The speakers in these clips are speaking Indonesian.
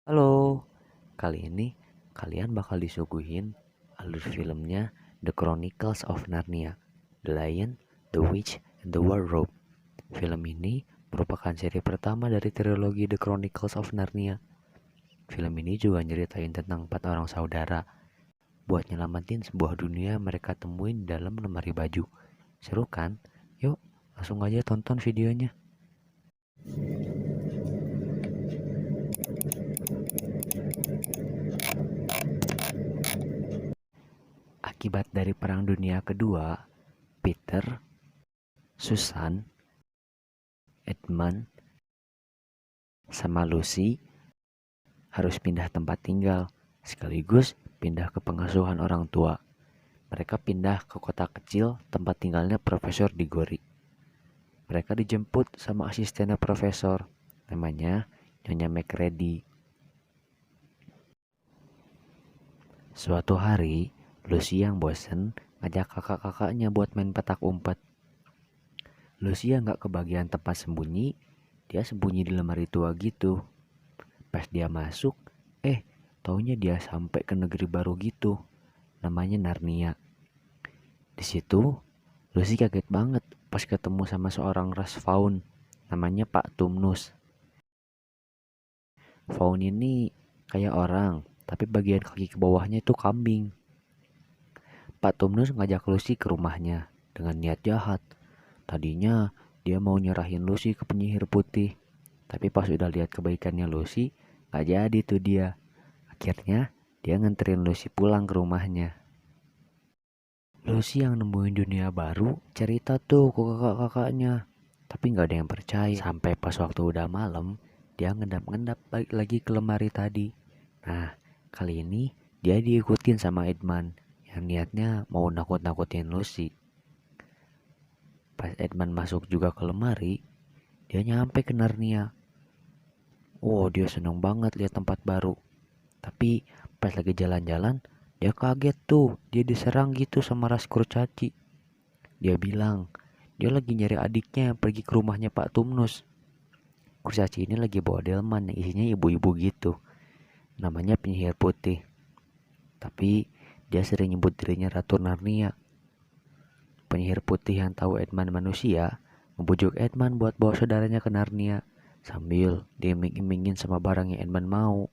Halo, kali ini kalian bakal disuguhin alur filmnya The Chronicles of Narnia, The Lion, The Witch, and the Wardrobe. Film ini merupakan seri pertama dari trilogi The Chronicles of Narnia. Film ini juga nyeritain tentang 4 orang saudara buat nyelamatin sebuah dunia mereka temuin di dalam lemari baju. Seru kan? Yuk, langsung aja tonton videonya. Akibat dari Perang Dunia Kedua, Peter, Susan, Edmund, sama Lucy harus pindah tempat tinggal, sekaligus pindah ke pengasuhan orang tua. Mereka pindah ke kota kecil tempat tinggalnya Profesor Diggory. Mereka dijemput sama asistennya Profesor, namanya Nyonya McReady. Suatu hari, Lucy yang bosen ngajak kakak-kakaknya buat main petak umpet. Lucy yang gak kebagian tempat sembunyi, dia sembunyi di lemari tua gitu. Pas dia masuk, taunya dia sampai ke negeri baru gitu, namanya Narnia. Di situ, Lucy kaget banget pas ketemu sama seorang ras faun, namanya Pak Tumnus. Faun ini kayak orang, tapi bagian kaki ke bawahnya itu kambing. Pak Tumnus ngajak Lucy ke rumahnya dengan niat jahat. Tadinya dia mau nyerahin Lucy ke penyihir putih, tapi pas udah lihat kebaikannya Lucy, gak jadi tuh dia. Akhirnya dia nganterin Lucy pulang ke rumahnya. Lucy yang nemuin dunia baru cerita tuh ke kakak-kakaknya, tapi gak ada yang percaya. Sampai pas waktu udah malam, dia ngendap-ngendap balik lagi ke lemari tadi. Nah, kali ini dia diikutin sama Edmund yang niatnya mau nakut-nakutin Lucy. Pas Edmund masuk juga ke lemari, dia nyampe ke Narnia. Dia seneng banget lihat tempat baru. Tapi pas lagi jalan-jalan, dia kaget tuh, dia diserang gitu sama ras kurcaci. Dia bilang, dia lagi nyari adiknya yang pergi ke rumahnya Pak Tumnus. Kurcaci ini lagi bawa delman yang isinya ibu-ibu gitu. Namanya penyihir putih. Tapi dia sering nyebut dirinya Ratu Narnia. Penyihir putih yang tahu Edmund manusia, ngebujuk Edmund buat bawa saudaranya ke Narnia. Sambil diiming-imingin sama barang yang Edmund mau.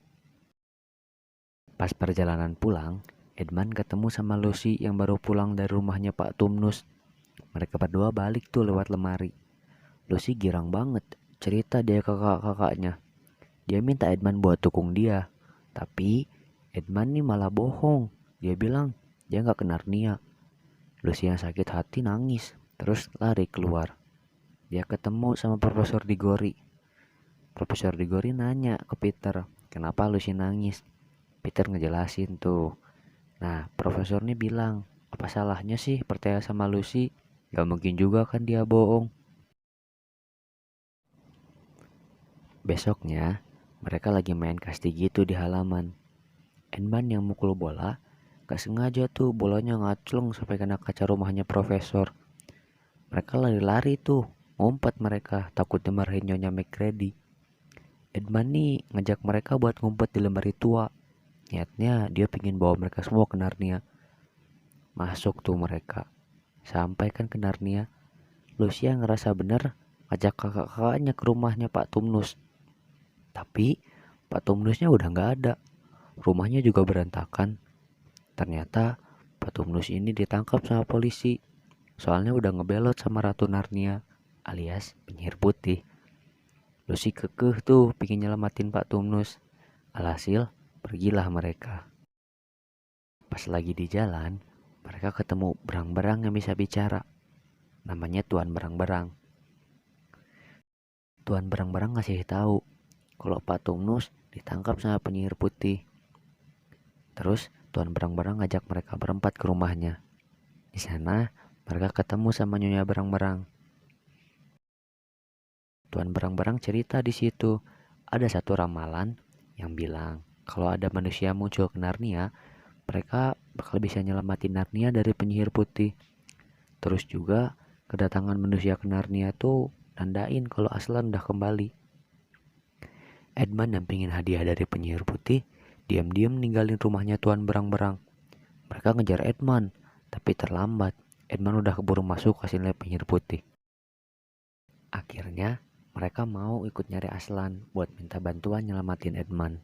Pas perjalanan pulang, Edmund ketemu sama Lucy yang baru pulang dari rumahnya Pak Tumnus. Mereka berdua balik tuh lewat lemari. Lucy girang banget, cerita dia ke kakak-kakaknya. Dia minta Edmund buat dukung dia. Tapi Edmund nih malah bohong. Dia bilang dia gak ke Narnia. Lucy yang sakit hati nangis, terus lari keluar. Dia ketemu sama Profesor Diggory. Profesor Diggory nanya ke Peter, kenapa Lucy nangis? Peter ngejelasin tuh. Nah, profesor nih bilang, apa salahnya sih percaya sama Lucy? Gak mungkin juga kan dia bohong. Besoknya, mereka lagi main kasti gitu di halaman. Edmund yang mukul bola, gak sengaja tuh bolanya ngaclung sampai kena kaca rumahnya profesor. Mereka lari-lari tuh, ngumpet mereka, takut dimarahin Nyonya McReady. Edmund nih ngajak mereka buat ngumpet di lemari tua. Niatnya dia pingin bawa mereka semua ke Narnia. Masuk tuh mereka. Sampai kan ke Narnia, Lucia ngerasa bener ngajak kakak-kakaknya ke rumahnya Pak Tumnus. Tapi Pak Tumnusnya udah gak ada. Rumahnya juga berantakan. Ternyata Pak Tumnus ini ditangkap sama polisi. Soalnya udah ngebelot sama Ratu Narnia alias penyihir putih. Lucy kekeh tuh pingin nyelamatin Pak Tumnus. Alhasil pergilah mereka. Pas lagi di jalan, mereka ketemu berang-berang yang bisa bicara. Namanya Tuan Berang-Berang. Tuan Berang-Berang ngasih tahu kalau Pak Tumnus ditangkap sama penyihir putih. Terus Tuan Berang-Berang ngajak mereka berempat ke rumahnya. Di sana mereka ketemu sama Nyonya Berang-Berang. Tuan Berang-Berang cerita di situ ada satu ramalan yang bilang kalau ada manusia muncul ke Narnia, mereka bakal bisa nyelamatin Narnia dari penyihir putih. Terus juga kedatangan manusia ke Narnia tuh nandain kalau Aslan udah kembali. Edmund yang pingin hadiah dari penyihir putih diam-diam ninggalin rumahnya Tuan Berang-Berang. Mereka ngejar Edmund, tapi terlambat. Edmund udah keburu masuk hasilnya penyihir putih. Akhirnya mereka mau ikut nyari Aslan buat minta bantuan nyelamatin Edmund.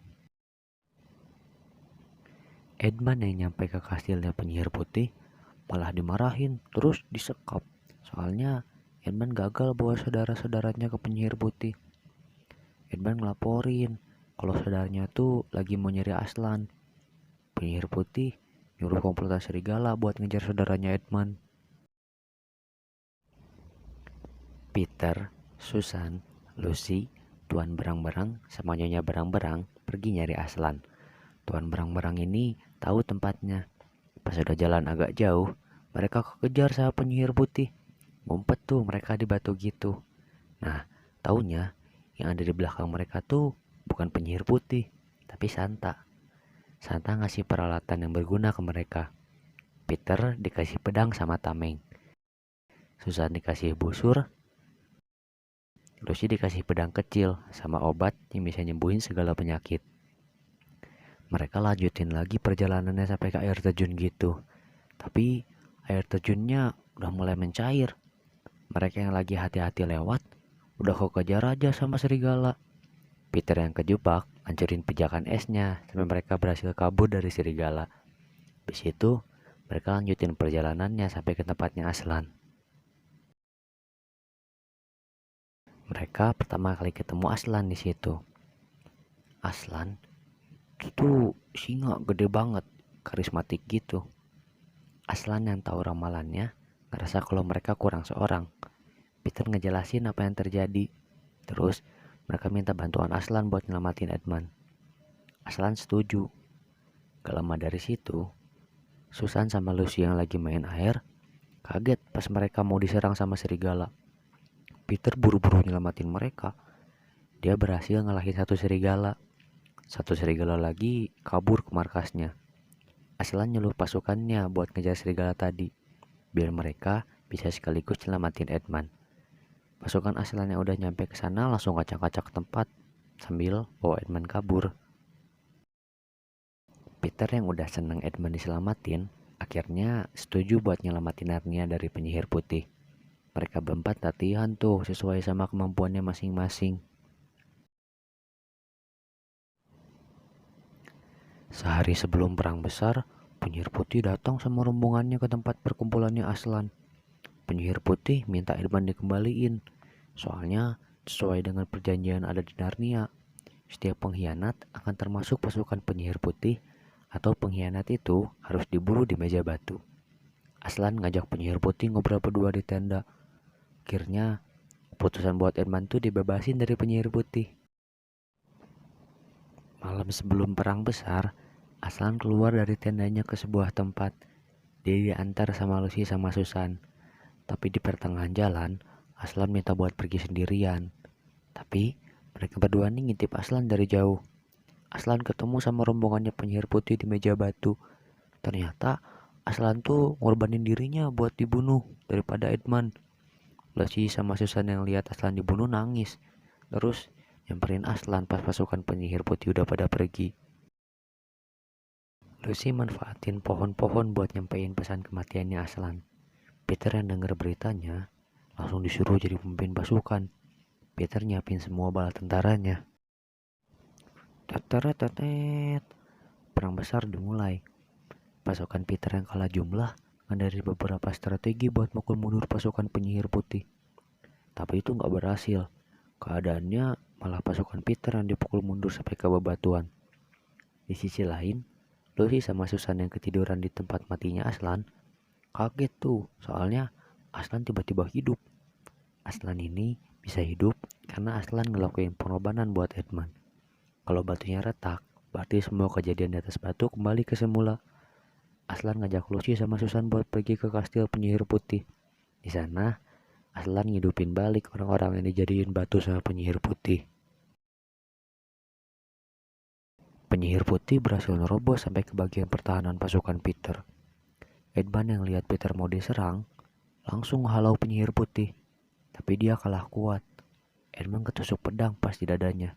Edmund yang nyampe ke kastilnya penyihir putih malah dimarahin terus disekap. Soalnya Edmund gagal bawa saudara-saudaranya ke penyihir putih. Edmund ngelaporin kalau saudaranya tuh lagi mau nyari Aslan. Penyihir putih nyuruh komplotan serigala buat ngejar saudaranya Edmund. Peter, Susan, Lucy, Tuan Berang-Berang sama Nyonya Berang-Berang pergi nyari Aslan. Tuan Berang-Berang ini tahu tempatnya. Pas udah jalan agak jauh, mereka kekejar sama penyihir putih. Ngumpet tuh mereka di batu gitu. Nah, taunya yang ada di belakang mereka tuh bukan penyihir putih, tapi Santa. Santa ngasih peralatan yang berguna ke mereka. Peter dikasih pedang sama tameng. Susan dikasih busur. Lucy dikasih pedang kecil sama obat yang bisa nyembuhin segala penyakit. Mereka lanjutin lagi perjalanannya sampai ke air terjun gitu. Tapi air terjunnya udah mulai mencair. Mereka yang lagi hati-hati lewat udah kekejar aja sama serigala. Peter yang kejebak hancurin pijakan esnya sampai mereka berhasil kabur dari serigala. Habis itu mereka lanjutin perjalanannya sampai ke tempatnya Aslan. Mereka pertama kali ketemu Aslan di situ. Aslan itu singa gede banget, karismatik gitu. Aslan yang tahu ramalannya ngerasa kalau mereka kurang seorang. Peter ngejelasin apa yang terjadi. Terus mereka minta bantuan Aslan buat nyelamatin Edmund. Aslan setuju. Gak lama dari situ, Susan sama Lucy yang lagi main air kaget pas mereka mau diserang sama serigala. Peter buru-buru nyelamatin mereka. Dia berhasil ngalahin satu serigala. Satu serigala lagi kabur ke markasnya. Aslan nyuruh pasukannya buat ngejar serigala tadi, biar mereka bisa sekaligus nyelamatin Edmund. Pasukan Aslan yang udah nyampe ke sana langsung kacak-kacak tempat sambil bawa Edmund kabur. Peter yang udah seneng Edmund diselamatin, akhirnya setuju buat nyelamatin Narnia dari penyihir putih. Mereka berempat latihan tuh sesuai sama kemampuannya masing-masing. Sehari sebelum perang besar, penyihir putih datang sama rombongannya ke tempat perkumpulannya Aslan. Penyihir putih minta Edmund dikembaliin. Soalnya sesuai dengan perjanjian ada di Narnia, setiap pengkhianat akan termasuk pasukan penyihir putih atau pengkhianat itu harus diburu di meja batu. Aslan ngajak penyihir putih ngobrol berdua di tenda. Akhirnya keputusan buat Edmund tuh dibebasin dari penyihir putih. Malam sebelum perang besar, Aslan keluar dari tendanya ke sebuah tempat. Dia diantar sama Lucy sama Susan. Tapi di pertengahan jalan, Aslan minta buat pergi sendirian. Tapi mereka berdua nih ngintip Aslan dari jauh. Aslan ketemu sama rombongannya penyihir putih di meja batu. Ternyata Aslan tuh ngorbanin dirinya buat dibunuh daripada Edmund. Lucy sama Susan yang lihat Aslan dibunuh nangis. Terus nyamperin Aslan pas pasukan penyihir putih udah pada pergi. Lucy manfaatin pohon-pohon buat nyampein pesan kematiannya Aslan. Peter yang denger beritanya langsung disuruh jadi pemimpin pasukan. Peter nyiapin semua bala tentaranya. Tetet, perang besar dimulai. Pasukan Peter yang kalah jumlah ngadain beberapa strategi buat mukul mundur pasukan penyihir putih. Tapi itu gak berhasil. Keadaannya malah pasukan Peter yang dipukul mundur sampai ke bebatuan. Di sisi lain, Lucy sama Susan yang ketiduran di tempat matinya Aslan kaget tuh, soalnya Aslan tiba-tiba hidup. Aslan ini bisa hidup karena Aslan ngelakuin pengorbanan buat Edmund. Kalau batunya retak, berarti semua kejadian di atas batu kembali ke semula. Aslan ngajak Lucy sama Susan buat pergi ke kastil penyihir putih. Di sana, Aslan ngidupin balik orang-orang yang dijadiin batu sama penyihir putih. Penyihir putih berhasil nerobos sampai ke bagian pertahanan pasukan Peter. Edmund yang lihat Peter mau diserang, langsung halau penyihir putih. Tapi dia kalah kuat. Edmund ketusuk pedang pas di dadanya.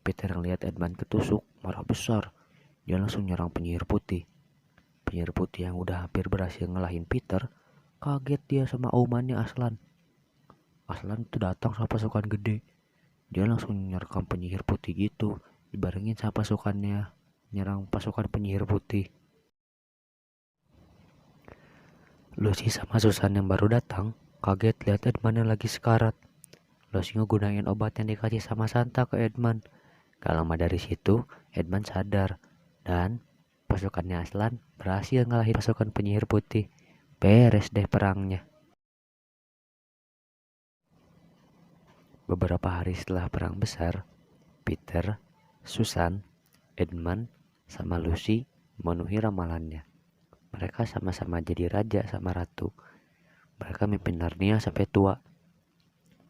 Peter ngeliat Edmund ketusuk, marah besar. Dia langsung nyerang penyihir putih. Penyihir putih yang udah hampir berhasil ngelahin Peter, kaget dia sama aumannya Aslan. Aslan tuh datang sama pasukan gede. Dia langsung nyerang penyihir putih gitu, dibarengin sama pasukannya nyerang pasukan penyihir putih. Lucy sama Susan yang baru datang kaget lihat Edmund yang lagi sekarat. Lucy ngegunain obat yang dikasih sama Santa ke Edmund. Gak lama dari situ Edmund sadar dan pasukannya Aslan berhasil ngalahin pasukan penyihir putih. Beres deh perangnya. Beberapa hari setelah perang besar, Peter, Susan, Edmund, sama Lucy memenuhi ramalannya. Mereka sama-sama jadi raja sama ratu. Mereka mimpin Narnia sampai tua.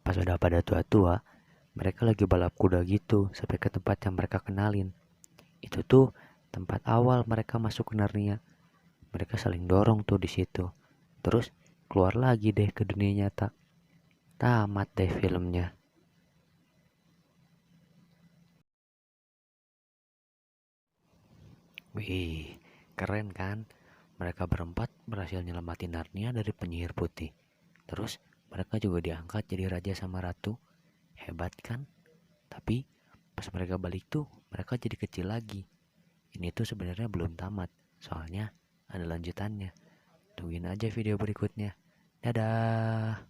Pas udah pada tua-tua, mereka lagi balap kuda gitu sampai ke tempat yang mereka kenalin. Itu tuh tempat awal mereka masuk ke Narnia. Mereka saling dorong tuh di situ. Terus keluar lagi deh ke dunia nyata. Tamat deh filmnya. Wih, keren kan? Mereka berempat berhasil nyelamatin Narnia dari penyihir putih. Terus mereka juga diangkat jadi raja sama ratu. Hebat kan? Tapi pas mereka balik tuh mereka jadi kecil lagi. Ini tuh sebenarnya belum tamat. Soalnya ada lanjutannya. Tungguin aja video berikutnya. Dadah.